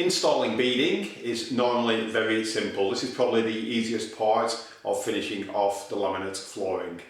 Installing beading is normally very simple. This is probably the easiest part of finishing off the laminate flooring.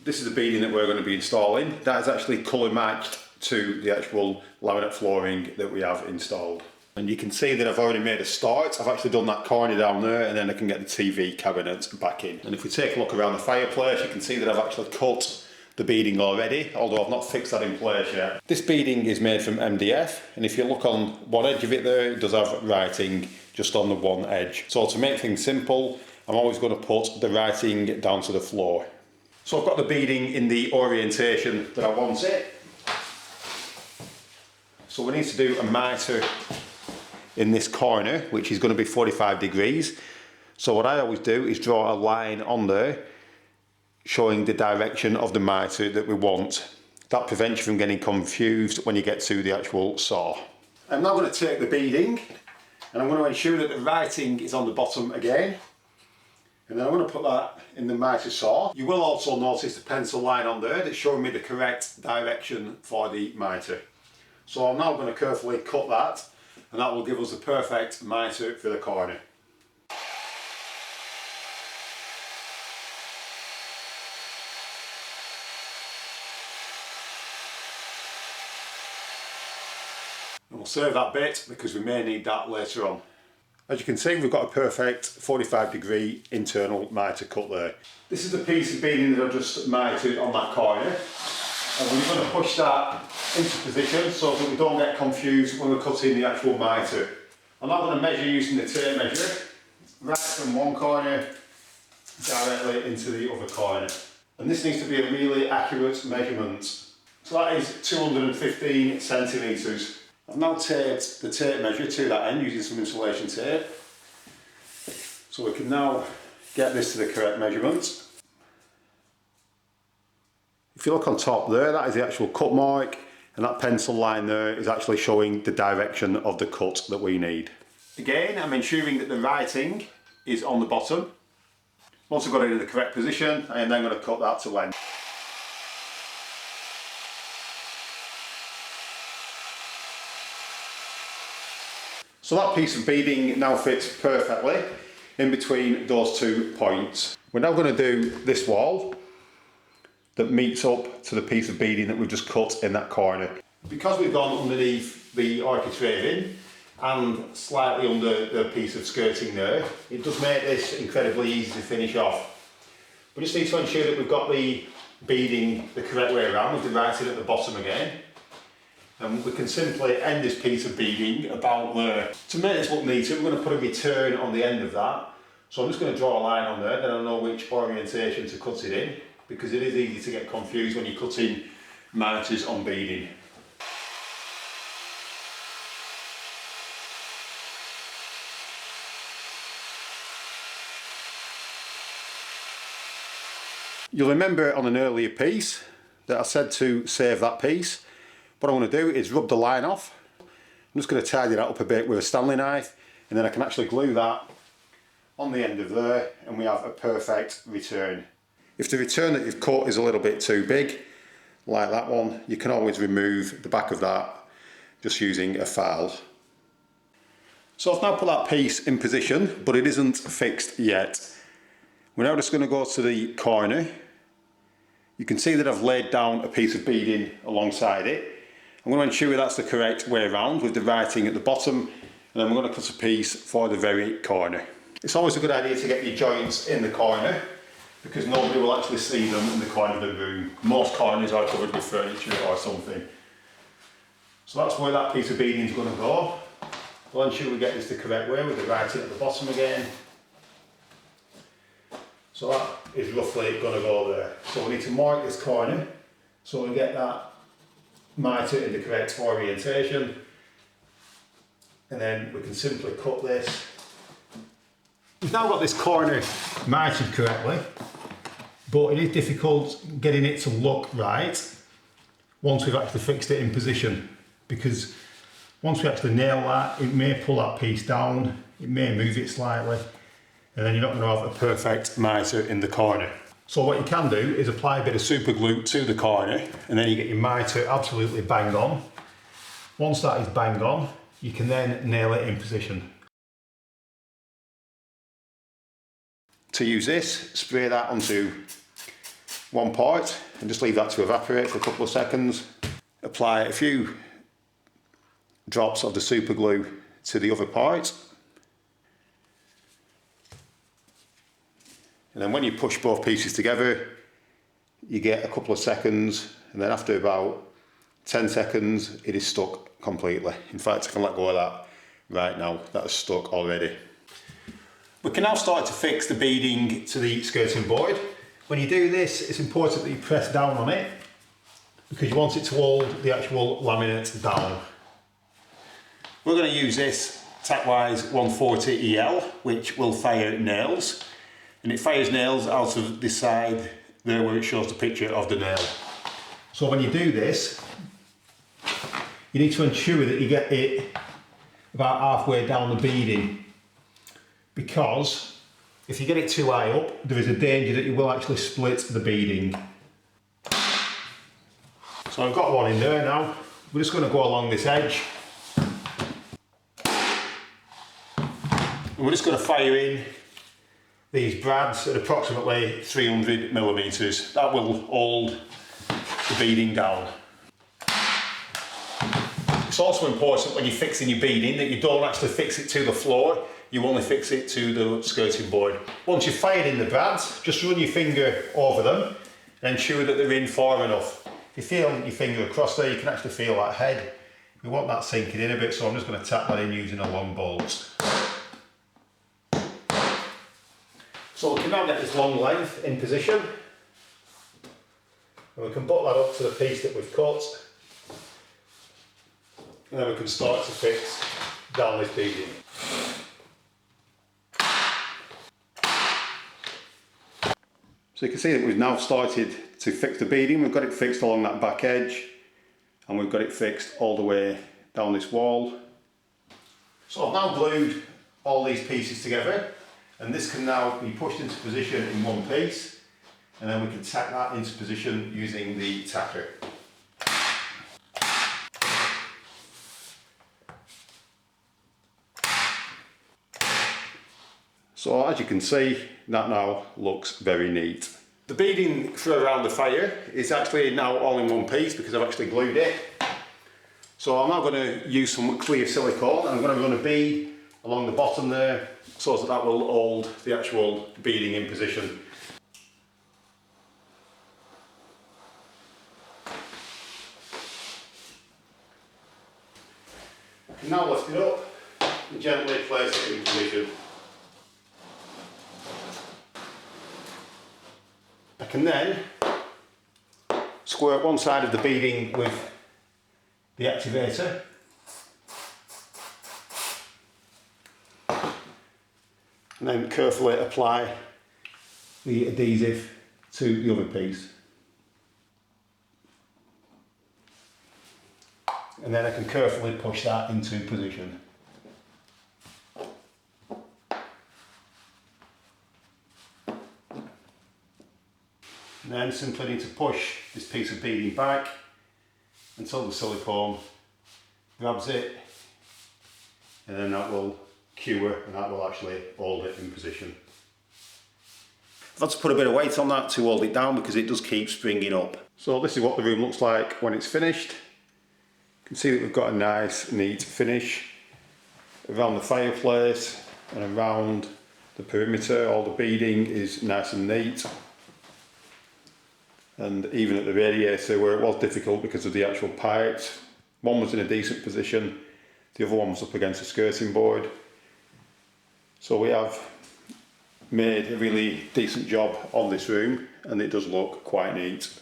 This is the beading that we're going to be installing. That is actually colour matched to the actual laminate flooring that we have installed. And you can see that I've already made a start. I've actually done that corner down there, and then I can get the TV cabinet back in. And if we take a look around the fireplace, you can see that I've actually cut the beading already, although I've not fixed that in place yet. This beading is made from MDF, and if you look on one edge of it there, it does have writing just on the one edge. So to make things simple, I'm always going to put the writing down to the floor. So I've got the beading in the orientation that I want it. So we need to do a mitre in this corner, which is going to be 45 degrees. So what I always do is draw a line on there showing the direction of the mitre that we want. That prevents you from getting confused when you get to the actual saw. I'm now going to take the beading and I'm going to ensure that the writing is on the bottom again. And then I'm going to put that in the mitre saw. You will also notice the pencil line on there that's showing me the correct direction for the mitre. So I'm now going to carefully cut that, and that will give us the perfect mitre for the corner. And we'll save that bit because we may need that later on. As you can see, we've got a perfect 45-degree internal mitre cut there. This is the piece of beading that I've just mitred on that corner. And we're going to push that into position so that we don't get confused when we're cutting the actual mitre. I'm now going to measure using the tape measure, right from one corner directly into the other corner. And this needs to be a really accurate measurement. So that is 215 centimetres. I've now taped the tape measure to that end using some insulation tape. So we can now get this to the correct measurement. If you look on top there, that is the actual cut mark, and that pencil line there is actually showing the direction of the cut that we need. Again, I'm ensuring that the writing is on the bottom. Once I've got it in the correct position, I am then going to cut that to length. So that piece of beading now fits perfectly in between those 2 points. We're now going to do this wall that meets up to the piece of beading that we've just cut in that corner. Because we've gone underneath the architrave and slightly under the piece of skirting there, it does make this incredibly easy to finish off. We just need to ensure that we've got the beading the correct way around with the writing at the bottom again. And we can simply end this piece of beading about there. To make this look neater, we're going to put a return on the end of that. So I'm just going to draw a line on there, then I'll know which orientation to cut it in, because it is easy to get confused when you're cutting mitres on beading. You'll remember on an earlier piece that I said to save that piece. What I want to do is rub the line off. I'm just going to tidy that up a bit with a Stanley knife, and then I can actually glue that on the end of there, and we have a perfect return. If the return that you've cut is a little bit too big, like that one, you can always remove the back of that just using a file. So I've now put that piece in position, but it isn't fixed yet. We're now just going to go to the corner. You can see that I've laid down a piece of beading alongside it. I'm going to ensure that's the correct way around with the writing at the bottom, and then we're going to cut a piece for the very corner. It's always a good idea to get your joints in the corner, because nobody will actually see them in the corner of the room. Most corners are covered with furniture or something. So that's where that piece of beading is going to go. We'll ensure we get this the correct way with the writing at the bottom again. So that is roughly going to go there. So we need to mark this corner so we get that mitre in the correct orientation, and then we can simply cut this. We've now got this corner mitred correctly, but it is difficult getting it to look right once we've actually fixed it in position, because once we actually nail that, it may pull that piece down, it may move it slightly, and then you're not going to have a perfect mitre in the corner. So what you can do is apply a bit of super glue to the corner, and then you get your mitre absolutely bang on. Once that is bang on, you can then nail it in position. To use this, spray that onto one part and just leave that to evaporate for a couple of seconds. Apply a few drops of the super glue to the other part. And then when you push both pieces together, you get a couple of seconds, and then after about 10 seconds, it is stuck completely. In fact, I can let go of that right now. That is stuck already. We can now start to fix the beading to the skirting board. When you do this, it's important that you press down on it because you want it to hold the actual laminate down. We're going to use this Tackwise 140 EL, which will fire nails. And it fires nails out of this side there where it shows the picture of the nail. So when you do this, you need to ensure that you get it about halfway down the beading, because if you get it too high up, there is a danger that you will actually split the beading. So I've got one in there now. We're just going to go along this edge. And we're just going to fire in these brads at approximately 300 millimeters. That will hold the beading down. It's also important when you're fixing your beading that you don't actually fix it to the floor, you only fix it to the skirting board. Once you've fired in the brads, just run your finger over them and ensure that they're in far enough. If you feel your finger across there, you can actually feel that head. We want that sinking in a bit, so I'm just going to tap that in using a long bolt. So we can now get this long length in position, and we can butt that up to the piece that we've cut, and then we can start to fix down this beading. So you can see that we've now started to fix the beading. We've got it fixed along that back edge, and we've got it fixed all the way down this wall. So I've now glued all these pieces together, and this can now be pushed into position in one piece, and then we can tack that into position using the tacker. So as you can see, that now looks very neat. The beading for around the fire is actually now all in one piece because I've actually glued it. So I'm now going to use some clear silicone, and I'm going to run a bead along the bottom there so that that will hold the actual beading in position. I can now lift it up and gently place it in position. I can then squirt one side of the beading with the activator, and then carefully apply the adhesive to the other piece. And then I can carefully push that into position. And then simply need to push this piece of beading back until the silicone grabs it, and then that will cure and that will actually hold it in position. I've had to put a bit of weight on that to hold it down because it does keep springing up. So this is what the room looks like when it's finished. You can see that we've got a nice neat finish around the fireplace and around the perimeter. All the beading is nice and neat. And even at the radiator where it was difficult because of the actual pipes, one was in a decent position, the other one was up against the skirting board. So we have made a really decent job on this room, and it does look quite neat.